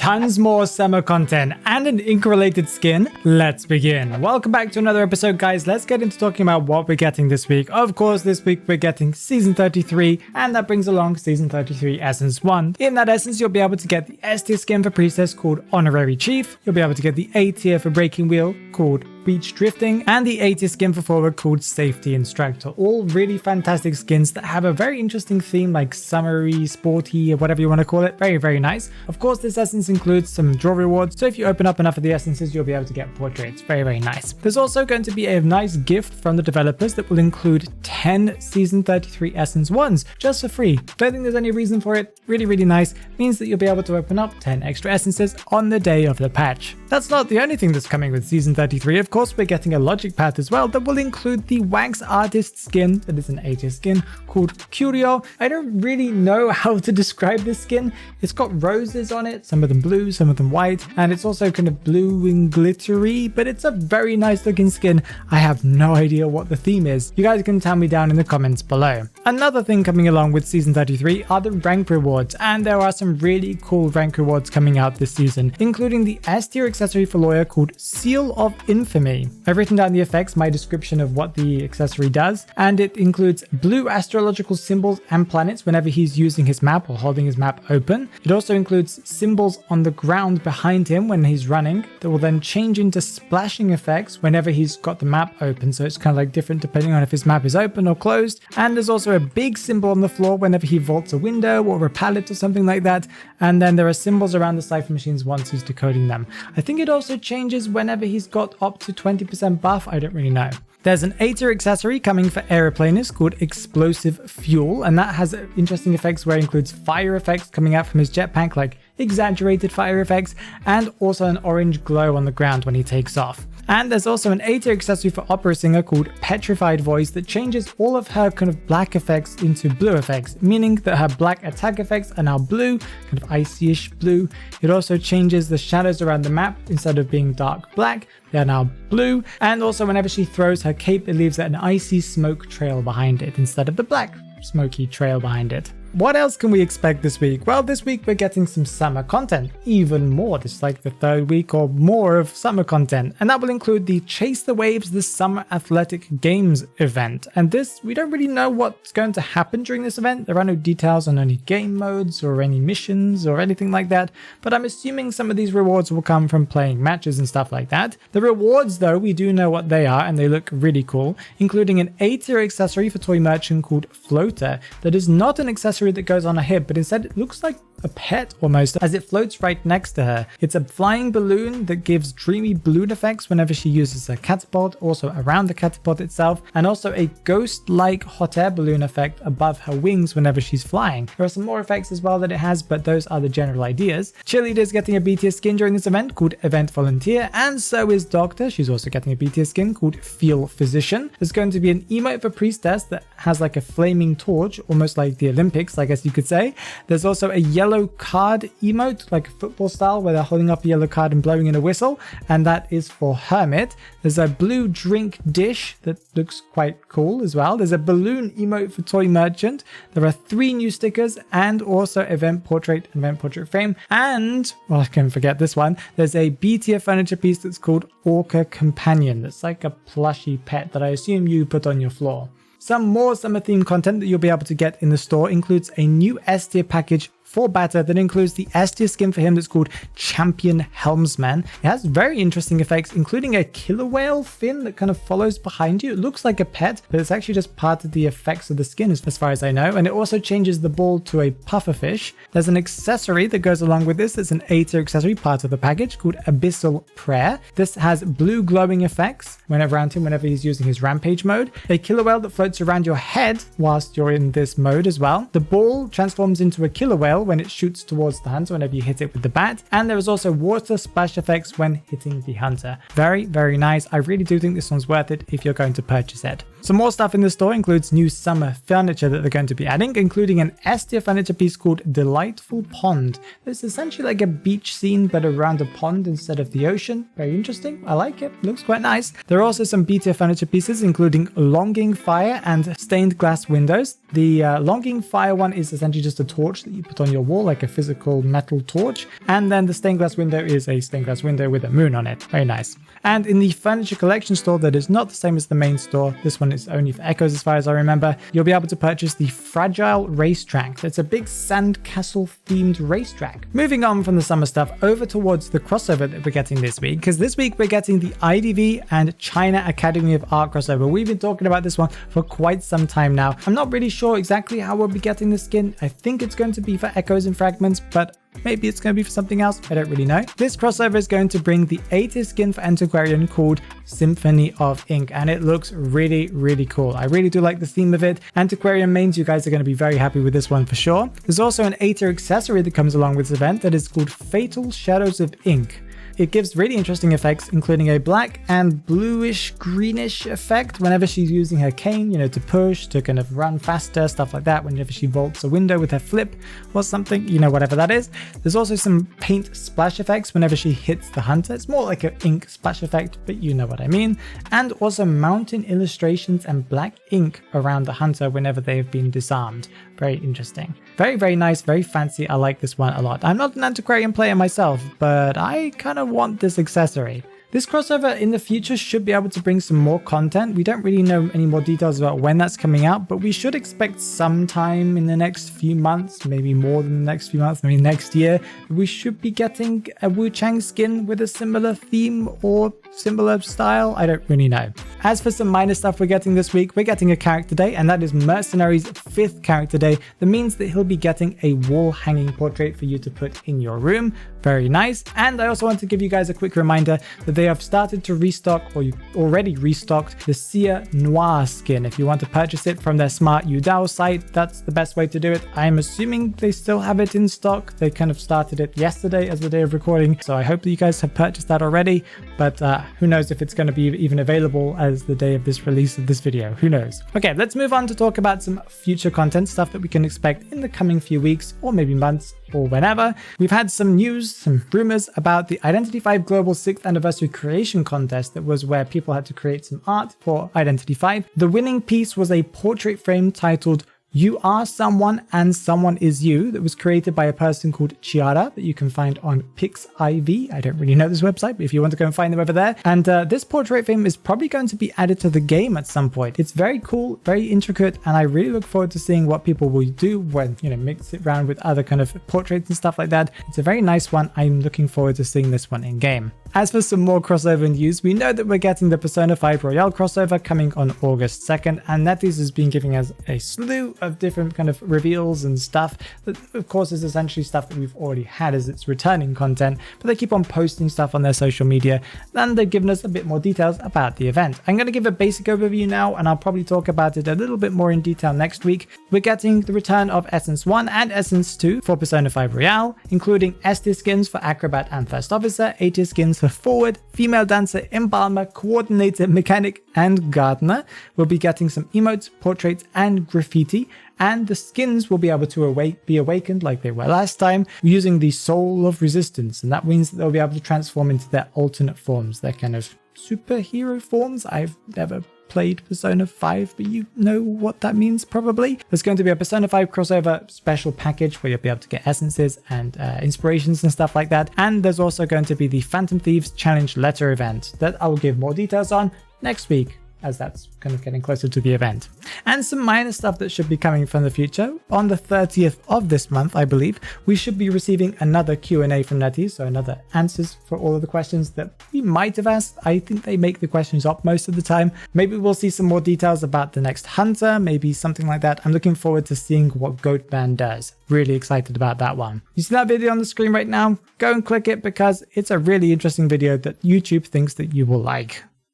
tons more summer content and an ink-related skin. Let's begin. Welcome back to another episode, guys. Let's get into talking about what we're getting this week. Of course, this week we're getting Season 33, and that brings along Season 33 Essence 1. In that essence, you'll be able to get the S tier skin for Priestess called Honorary Chief. You'll be able to get the A tier for Breaking Wheel called Beach Drifting, and the A tier skin for Forward called Safety Instructor. All really fantastic skins that have a very interesting theme, like summery, sporty, or whatever you want to call it. Very, very nice. Of course, this essence includes some draw rewards, so if you open up enough of the essences, you'll be able to get portraits. Very, very nice. There's also going to be a nice gift from the developers that will include 10 Season 33 Essence 1s, just for free. Don't think there's any reason for it. Really, really nice. Means that you'll be able to open up 10 extra essences on the day of the patch. That's not the only thing that's coming with Season 33. Of course, we're getting a logic path as well that will include the Wax Artist skin, that is an A tier skin, called Curio. I don't really know how to describe this skin. It's got roses on it, some of them blue, some of them white, and it's also kind of blue and glittery, but it's a very nice looking skin. I have no idea what the theme is. You guys can tell me down in the comments below. Another thing coming along with Season 33 are the rank rewards, and there are some really cool rank rewards coming out this season, including the S tier accessory for Lawyer called Seal of Infamy. I've written down the effects, my description of what the accessory does, and it includes blue astrological symbols and planets whenever he's using his map or holding his map open. It also includes symbols on the ground behind him when he's running that will then change into splashing effects whenever he's got the map open, so it's kind of like different depending on if his map is open or closed. And there's also a big symbol on the floor whenever he vaults a window or a pallet or something like that, and then there are symbols around the cipher machines once he's decoding them. I think it also changes whenever he's got up to 20% buff. I don't really know. There's an A tier accessory coming for aeroplaners called Explosive Fuel, and that has interesting effects where it includes fire effects coming out from his jetpack, like exaggerated fire effects, and also an orange glow on the ground when he takes off. And there's also an A tier accessory for Opera Singer called Petrified Voice that changes all of her kind of black effects into blue effects, meaning that her black attack effects are now blue, kind of icy-ish blue. It also changes the shadows around the map. Instead of being dark black, they are now blue. And also whenever she throws her cape, it leaves an icy smoke trail behind it instead of the black smoky trail behind it. What else can we expect this week? Well, this week we're getting some summer content, even more. This is like the third week or more of summer content, and that will include the Chase the Waves, the Summer Athletic Games event. And this, we don't really know what's going to happen during this event. There are no details on any game modes or any missions or anything like that, but I'm assuming some of these rewards will come from playing matches and stuff like that. The rewards, though, we do know what they are, and they look really cool, including an A tier accessory for Toy Merchant called Floater that is not an accessory that goes on a hip, but instead it looks like a pet almost, as it floats right next to her. It's a flying balloon that gives dreamy balloon effects whenever she uses a catapult, also around the catapult itself, and also a ghost-like hot air balloon effect above her wings whenever she's flying. There are some more effects as well that it has, but those are the general ideas. Cheerleader's getting a B tier skin during this event called Event Volunteer, and so is Doctor. She's also getting a B tier skin called Feel Physician. There's going to be an emote for Priestess that has like a flaming torch, almost like the Olympics, I guess you could say. There's also a yellow card emote, like football style, where they're holding up a yellow card and blowing in a whistle, and that is for Hermit. There's a blue drink dish that looks quite cool as well. There's a balloon emote for Toy Merchant. There are 3 new stickers and also event portrait and event portrait frame. And, well, I can forget this one. There's a B tier furniture piece that's called Orca Companion. That's like a plushy pet that I assume you put on your floor. Some more summer themed content that you'll be able to get in the store includes a new S tier package for Batter that includes the S tier skin for him that's called Champion Helmsman. It has very interesting effects, including a killer whale fin that kind of follows behind you. It looks like a pet, but it's actually just part of the effects of the skin as far as I know. And it also changes the ball to a pufferfish. There's an accessory that goes along with this. It's an A tier accessory part of the package called Abyssal Prayer. This has blue glowing effects whenever he's using his rampage mode. A killer whale that floats around your head whilst you're in this mode as well. The ball transforms into a killer whale when it shoots towards the hunter whenever you hit it with the bat, and there is also water splash effects when hitting the hunter. Very, very nice. I really do think this one's worth it if you're going to purchase it. Some more stuff in the store includes new summer furniture that they're going to be adding, including an S-tier furniture piece called Delightful Pond. It's essentially like a beach scene but around a pond instead of the ocean. Very interesting. I like it. Looks quite nice. There are also some B-tier furniture pieces including Longing Fire and Stained Glass Windows. The Longing Fire one is essentially just a torch that you put on your wall, like a physical metal torch. And then the Stained Glass Window is a stained glass window with a moon on it. Very nice. And in the furniture collection store that is not the same as the main store, this one is only for Echoes as far as I remember, you'll be able to purchase the Fragile Racetrack. It's a big sandcastle themed racetrack. Moving on from the summer stuff over towards the crossover that we're getting this week, because this week we're getting the IDV and China Academy of Art crossover. We've been talking about this one for quite some time now. I'm not really sure exactly how we'll be getting the skin. I think it's going to be for Echoes and Fragments, but maybe it's going to be for something else. I don't really know. This crossover is going to bring the 80th skin for Antiquarian called Symphony of Ink, and it looks really, really cool. I really do like the theme of it. Antiquarian mains, you guys are going to be very happy with this one for sure. There's also an 80 accessory that comes along with this event that is called Fatal Shadows of Ink. It gives really interesting effects, including a black and bluish greenish effect whenever she's using her cane, you know, to push, to kind of run faster, stuff like that, whenever she vaults a window with her flip or something, you know, whatever that is. There's also some paint splash effects whenever she hits the hunter. It's more like an ink splash effect, but you know what I mean. And also mountain illustrations and black ink around the hunter whenever they have been disarmed. Very interesting. Very, very nice, very fancy. I like this one a lot. I'm not an Antiquarian player myself, but I kind of want this accessory. This crossover in the future should be able to bring some more content. We don't really know any more details about when that's coming out, but we should expect sometime in the next few months, maybe more than the next few months, maybe next year, we should be getting a Wu Chang skin with a similar theme or similar style. I don't really know. As for some minor stuff we're getting this week, we're getting a character day, and that is Mercenary's 5th character day. That means that he'll be getting a wall hanging portrait for you to put in your room. Very nice. And I also want to give you guys a quick reminder that they have started to restock, or you already restocked, the Sia Noir skin. If you want to purchase it from their Smart Udao site, that's the best way to do it. I'm assuming they still have it in stock. They kind of started it yesterday as the day of recording, so I hope that you guys have purchased that already, but who knows if it's going to be even available as the day of this release of this video. Who knows? Okay, let's move on to talk about some future content, stuff that we can expect in the coming few weeks or maybe months or whenever. We've had some news, some rumors about the Identity V Global 6th Anniversary Creation Contest. That was where people had to create some art for Identity V. The winning piece was a portrait frame titled You Are Someone and Someone Is You, that was created by a person called Chiara that you can find on PixIV. I don't really know this website, but if you want to go and find them over there. And this portrait frame is probably going to be added to the game at some point. It's very cool, very intricate, and I really look forward to seeing what people will do when, you know, mix it around with other kind of portraits and stuff like that. It's a very nice one. I'm looking forward to seeing this one in game. As for some more crossover news, we know that we're getting the Persona 5 Royale crossover coming on August 2nd, and NetEase has been giving us a slew of different kind of reveals and stuff that of course is essentially stuff that we've already had as its returning content, but they keep on posting stuff on their social media, and they've given us a bit more details about the event. I'm going to give a basic overview now, and I'll probably talk about it a little bit more in detail next week. We're getting the return of Essence 1 and Essence 2 for Persona 5 Royale, including S-tier skins for Acrobat and First Officer, A-tier skins for Forward, Female Dancer, Embalmer, Coordinator, Mechanic, and Gardener. We'll be getting some emotes, portraits, and graffiti, and the skins will be able to be awakened like they were last time using the Soul of Resistance, and that means that they'll be able to transform into their alternate forms, their kind of superhero forms. I've never played Persona 5, but you know what that means probably. There's going to be a Persona 5 crossover special package where you'll be able to get essences and inspirations and stuff like that. And there's also going to be the Phantom Thieves Challenge Letter event that I will give more details on next week, as that's kind of getting closer to the event. And some minor stuff that should be coming from the future. On the 30th of this month, I believe, we should be receiving another Q&A from NetEase, so another answers for all of the questions that we might have asked. I think they make the questions up most of the time. Maybe we'll see some more details about the next hunter, maybe something like that. I'm looking forward to seeing what Goatman does. Really excited about that one. You see that video on the screen right now? Go and click it because it's a really interesting video that YouTube thinks that you will like.